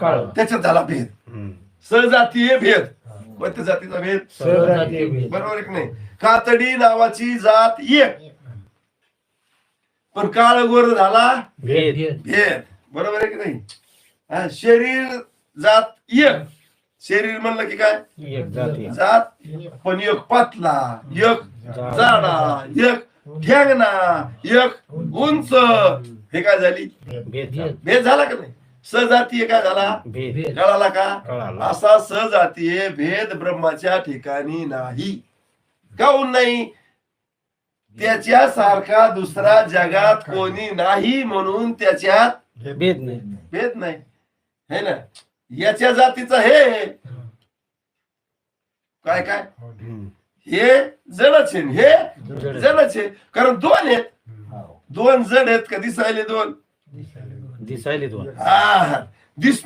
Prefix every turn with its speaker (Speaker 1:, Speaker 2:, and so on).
Speaker 1: काळ
Speaker 2: त्याच्यात झाला भेद. सजातीय भेद. कोणत्या जातीचा भेद?
Speaker 1: सहजातीय भेद.
Speaker 2: बरोबर आहे की नाही? कातडी नावाची जात एक, पण काळ गोर झाला
Speaker 1: भेद
Speaker 2: भेद. बरोबर आहे की नाही? हा, शरीर जात एक. शरीर म्हणलं की काय?
Speaker 1: एक जाती
Speaker 2: जात, पण एक पातला, एक जाडा, एक ठेंगणा, एक उंच. हे काय झाली?
Speaker 1: भेद
Speaker 2: भेद झाला का नाही? सजातीय काय झाला?
Speaker 1: भेद
Speaker 2: कळाला का?
Speaker 1: कळाला.
Speaker 2: असा सजातीय भेद ब्रह्माच्या ठिकाणी नाही. काहून नाही? त्याच्यासारखा दुसरा जगात कोणी नाही, म्हणून त्याच्यात
Speaker 1: भेद नाही.
Speaker 2: भेद नाही. है ना? याच्या जातीचं हे काय काय हे जडच आहे, हे जडच आहे. कारण दोन आहेत. दोन जड आहेत का दिसायले दोन?
Speaker 1: दिसायले दोन.
Speaker 2: हा, दिसणं